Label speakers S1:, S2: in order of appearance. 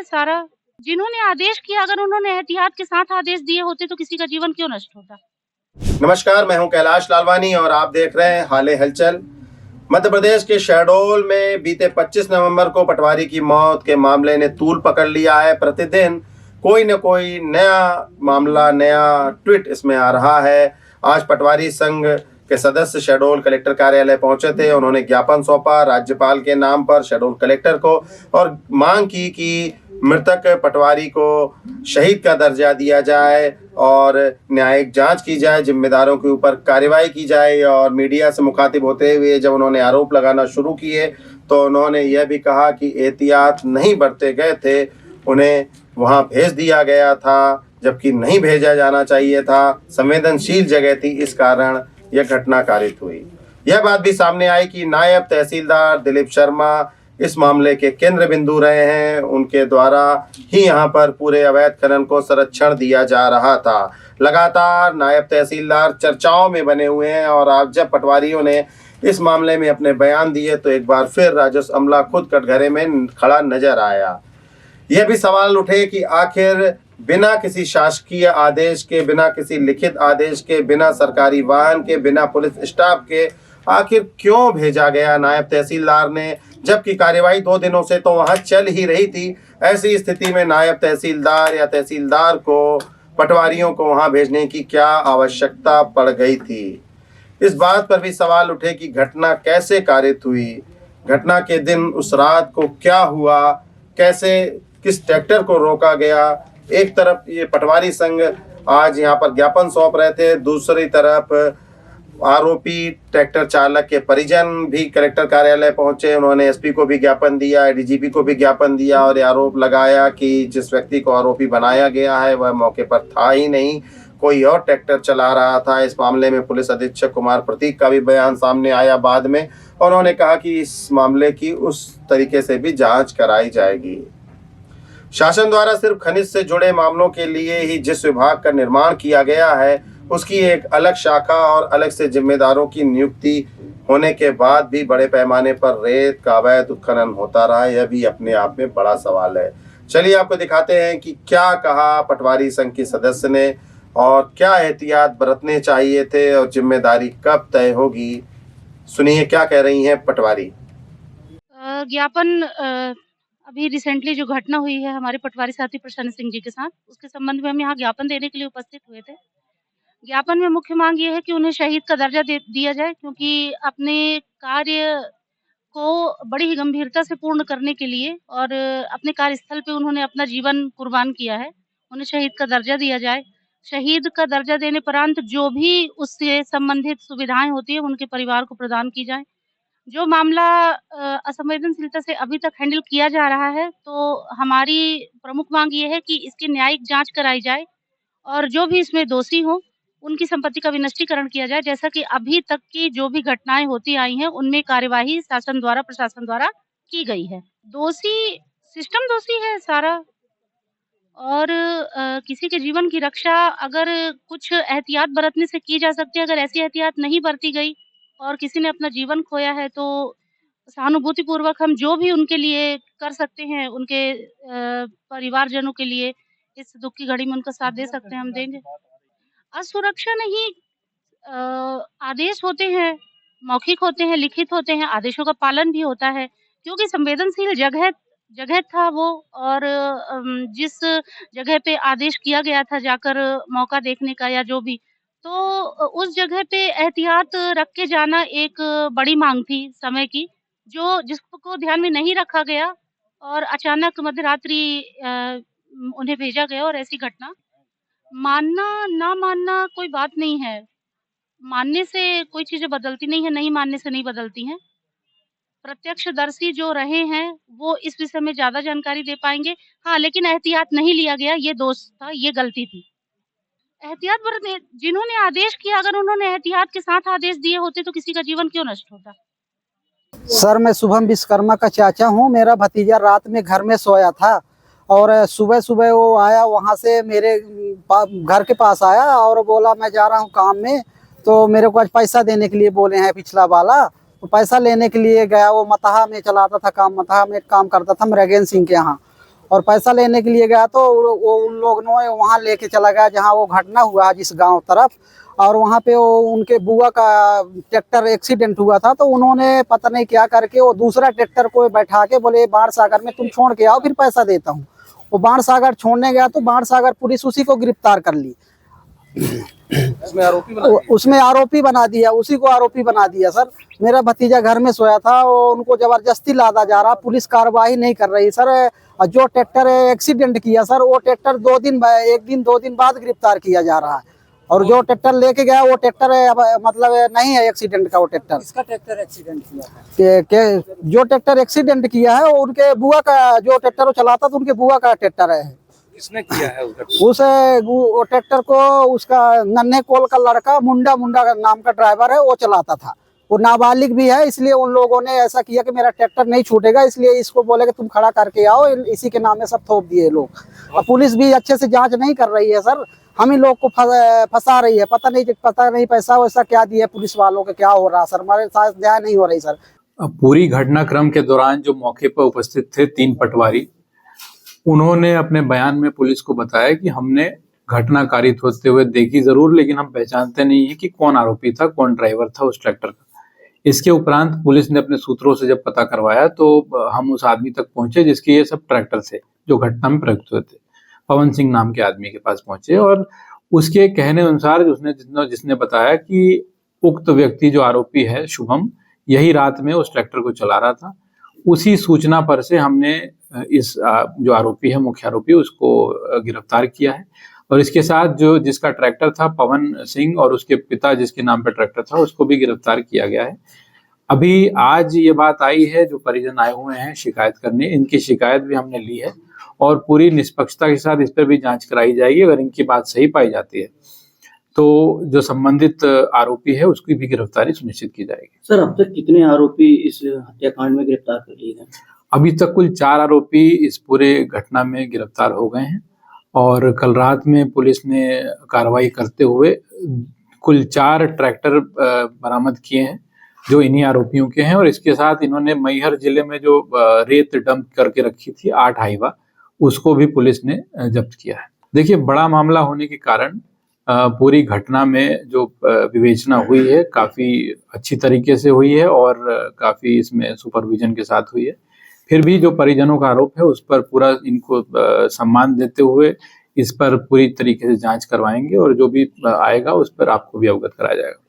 S1: है सारा। जिन्होंने आदेश किया, अगर उन्होंने एहतियात के साथ आदेश दिए होते तो किसी का जीवन क्यों नष्ट होता।
S2: नमस्कार, मैं हूं कैलाश लालवानी और आप देख रहे हैं हाले हलचल। मध्य प्रदेश के शहडोल में बीते 25 नवंबर को पटवारी की मौत के मामले ने तूल पकड़ लिया है। प्रतिदिन कोई न कोई नया मामला, नया ट्वीट इसमें आ रहा है। आज पटवारी संघ के सदस्य शहडोल कलेक्टर कार्यालय पहुंचे थे। उन्होंने ज्ञापन सौंपा राज्यपाल के नाम पर शहडोल कलेक्टर को और मांग की कि मृतक पटवारी को शहीद का दर्जा दिया जाए और न्यायिक जांच की जाए, जिम्मेदारों के ऊपर कार्रवाई की जाए। और मीडिया से मुखातिब होते हुए जब उन्होंने आरोप लगाना शुरू किए तो उन्होंने यह भी कहा कि एहतियात नहीं बरते गए थे, उन्हें वहां भेज दिया गया था, जबकि नहीं भेजा जाना चाहिए था, संवेदनशील जगह थी, इस कारण यह घटना कारित हुई। यह बात भी सामने आई कि नायब तहसीलदार दिलीप शर्मा इस मामले के केंद्र बिंदु रहे हैं। उनके द्वारा ही यहाँ पर पूरे अवैध खनन को संरक्षण दिया जा रहा था। लगातार नायब तहसीलदार चर्चाओं में बने हुए हैं और आज जब पटवारियों ने इस मामले में अपने बयान दिए तो एक बार फिर राजस्व अमला खुद कटघरे में खड़ा नजर आया। यह भी सवाल उठे कि आखिर बिना किसी शासकीय आदेश के, बिना किसी लिखित आदेश के, बिना सरकारी वाहन के, बिना पुलिस स्टाफ के आखिर क्यों भेजा गया नायब तहसीलदार ने, जबकि कार्यवाही 2 दिनों से तो वहां चल ही रही थी। ऐसी स्थिति में नायब तहसीलदार या तहसीलदार को पटवारियों को वहां भेजने की क्या आवश्यकता पड़ गई थी। इस बात पर भी सवाल उठे कि घटना कैसे कारित हुई, घटना के दिन उस रात को क्या हुआ, कैसे किस ट्रैक्टर को रोका गया। एक तरफ ये पटवारी संघ आज यहाँ पर ज्ञापन सौंप रहे थे, दूसरी तरफ आरोपी ट्रैक्टर चालक के परिजन भी कलेक्टर कार्यालय पहुंचे। उन्होंने एसपी को भी ज्ञापन दिया, डीजीपी को भी ज्ञापन दिया और ये आरोप लगाया कि जिस व्यक्ति को आरोपी बनाया गया है वह मौके पर था ही नहीं, कोई और ट्रैक्टर चला रहा था। इस मामले में पुलिस अधीक्षक कुमार प्रतीक का भी बयान सामने आया बाद में। उन्होंने कहा कि इस मामले की उस तरीके से भी जांच कराई जाएगी। शासन द्वारा सिर्फ खनिज से जुड़े मामलों के लिए ही जिस विभाग का निर्माण किया गया है उसकी एक अलग शाखा और अलग से जिम्मेदारों की नियुक्ति होने के बाद भी बड़े पैमाने पर रेत का अवैध उत्खनन होता रहा, यह भी अपने आप में बड़ा सवाल है। चलिए आपको दिखाते हैं कि क्या कहा पटवारी संघ के सदस्य ने और क्या एहतियात बरतने चाहिए थे और जिम्मेदारी कब तय होगी। सुनिए क्या कह रही हैं पटवारी।
S1: ज्ञापन अभी रिसेंटली जो घटना हुई है हमारे पटवारी साथी प्रसन्न सिंह जी के साथ, उसके संबंध में हम यहाँ ज्ञापन देने के लिए उपस्थित हुए थे। ज्ञापन में मुख्य मांग ये है कि उन्हें शहीद का दर्जा दिया जाए, क्योंकि अपने कार्य को बड़ी ही गंभीरता से पूर्ण करने के लिए और अपने कार्यस्थल पे उन्होंने अपना जीवन कुर्बान किया है। उन्हें शहीद का दर्जा दिया जाए। शहीद का दर्जा देने उपरांत जो भी उससे संबंधित सुविधाएं होती है उनके परिवार को प्रदान की जाए। जो मामला असंवेदनशीलता से अभी तक हैंडल किया जा रहा है, तो हमारी प्रमुख मांग ये है कि इसकी न्यायिक जांच कराई जाए और जो भी इसमें दोषी हो उनकी संपत्ति का विनष्टीकरण किया जाए। जैसा कि अभी तक की जो भी घटनाएं होती आई हैं उनमें कार्यवाही शासन द्वारा, प्रशासन द्वारा की गई है। दोषी सिस्टम दोषी है सारा और किसी के जीवन की रक्षा अगर कुछ एहतियात बरतने से की जा सकती है, अगर ऐसी एहतियात नहीं बरती गई और किसी ने अपना जीवन खोया है तो सहानुभूतिपूर्वक हम जो भी उनके लिए कर सकते हैं, उनके परिवारजनों के लिए इस दुःख की घड़ी में उनका साथ दे सकते हैं, हम देंगे। असुरक्षा नहीं, आदेश होते हैं, मौखिक होते हैं, लिखित होते हैं, आदेशों का पालन भी होता है, क्योंकि संवेदनशील जगह जगह था वो और जिस जगह पे आदेश किया गया था जाकर मौका देखने का या जो भी, तो उस जगह पे एहतियात रख के जाना एक बड़ी मांग थी समय की, जो जिसको ध्यान में नहीं रखा गया और अचानक मध्यरात्रि उन्हें भेजा गया और ऐसी घटना। मानना ना मानना कोई बात नहीं है, मानने से कोई चीजें बदलती नहीं है, नहीं मानने से नहीं बदलती हैं। प्रत्यक्षदर्शी जो रहे हैं वो इस विषय में ज्यादा जानकारी दे पाएंगे। हाँ, लेकिन एहतियात नहीं लिया गया, ये दोष था, ये गलती थी। एहतियात बरतने जिन्होंने आदेश किया, अगर उन्होंने एहतियात के साथ आदेश दिए होते तो किसी का जीवन क्यों नष्ट होता।
S3: सर, मैं शुभम विश्वकर्मा का चाचा हूँ। मेरा भतीजा रात में घर में सोया था और सुबह सुबह वो आया, वहाँ से मेरे घर के पास आया और बोला मैं जा रहा हूँ काम में, तो मेरे को आज पैसा देने के लिए बोले हैं पिछला वाला। तो पैसा लेने के लिए गया, वो मताहा में चलाता था काम, मताहा में काम करता था मृगेन सिंह के यहाँ। और पैसा लेने के लिए गया तो वो उन लोगों ने वहाँ लेके चला गया जहाँ वो घटना हुआ जिस गांव तरफ, और वहाँ पे वो उनके बुआ का ट्रैक्टर एक्सीडेंट हुआ था, तो उन्होंने पता नहीं क्या करके वो दूसरा ट्रैक्टर को बैठा के बोले बाढ़ सागर में तुम छोड़ के आओ फिर पैसा देता हूँ। वो बाढ़ सागर छोड़ने गया तो बाढ़ सागर पुलिस उसी को गिरफ्तार कर ली, उसमें आरोपी बना दिया, उसी को आरोपी बना दिया। सर मेरा भतीजा घर में सोया था, वो उनको जबरदस्ती लादा जा रहा, पुलिस कार्रवाई नहीं कर रही सर। जो ट्रैक्टर एक्सीडेंट किया सर वो ट्रैक्टर 2 दिन बाद गिरफ्तार किया जा रहा है, और जो ट्रैक्टर लेके गया वो ट्रैक्टर मतलब नहीं है एक्सीडेंट का। वो ट्रैक्टर
S4: इसका ट्रैक्टर एक्सीडेंट किया है
S3: जो ट्रैक्टर एक्सीडेंट किया है वो उनके बुआ का, जो ट्रैक्टर वो चलाता था उनके बुआ का ट्रैक्टर है।
S4: किसने किया है
S3: उस वो ट्रैक्टर को उसका नन्हे कोल का लड़का मुंडा नाम का ड्राइवर है, वो चलाता था। वो नाबालिग भी है, इसलिए उन लोगों ने ऐसा किया कि मेरा ट्रैक्टर नहीं छूटेगा, इसलिए इसको बोले कि तुम खड़ा करके आओ, इसी के नाम में सब थोप दिए लोग। और पुलिस भी अच्छे से जांच नहीं कर रही है सर, हम ही लोग को फंसा रही है। पता नहीं पैसा वैसा क्या दिया पुलिस वालों के, क्या हो रहा सर, हमारे साथ ध्यान नहीं हो रही सर।
S5: पूरी घटनाक्रम के दौरान जो मौके पर उपस्थित थे 3 पटवारी, उन्होंने अपने बयान में पुलिस को बताया कि हमने घटना कारित होते हुए देखी जरूर, लेकिन हम पहचानते नहीं है कि कौन आरोपी था, कौन ड्राइवर था उस ट्रैक्टर का। इसके उपरांत पुलिस ने अपने सूत्रों से जब पता करवाया तो हम उस आदमी तक पहुंचे जिसके ये सब ट्रैक्टर थे जो घटना में प्रयुक्त हुए थे। पवन सिंह नाम के आदमी के पास पहुंचे और उसके कहने अनुसार जिसने बताया कि उक्त व्यक्ति जो आरोपी है शुभम, यही रात में उस ट्रैक्टर को चला रहा था। उसी सूचना पर से हमने इस जो आरोपी है, मुख्य आरोपी, उसको गिरफ्तार किया है। और इसके साथ जिसका ट्रैक्टर था पवन सिंह और उसके पिता जिसके नाम पर ट्रैक्टर था, उसको भी गिरफ्तार किया गया है। अभी आज ये बात आई है, जो परिजन आए हुए हैं शिकायत करने, इनकी शिकायत भी हमने ली है और पूरी निष्पक्षता के साथ इस पर भी जांच कराई जाएगी। अगर इनकी बात सही पाई जाती है तो जो संबंधित आरोपी है उसकी भी गिरफ्तारी सुनिश्चित की जाएगी।
S4: सर अब तक कितने आरोपी इस हत्याकांड में गिरफ्तार कर लिए गए?
S5: अभी तक कुल 4 आरोपी इस पूरे घटना में गिरफ्तार हो गए हैं और कल रात में पुलिस ने कार्रवाई करते हुए कुल 4 ट्रैक्टर बरामद किए हैं जो इन्हीं आरोपियों के हैं। और इसके साथ इन्होंने मैहर जिले में जो रेत डंप करके रखी थी 8 हाइवा, उसको भी पुलिस ने जब्त किया है। देखिए, बड़ा मामला होने के कारण पूरी घटना में जो विवेचना हुई है काफी अच्छी तरीके से हुई है और काफी इसमें सुपरविजन के साथ हुई है। फिर भी जो परिजनों का आरोप है उस पर पूरा इनको सम्मान देते हुए इस पर पूरी तरीके से जांच करवाएंगे और जो भी आएगा उस पर आपको भी अवगत कराया जाएगा।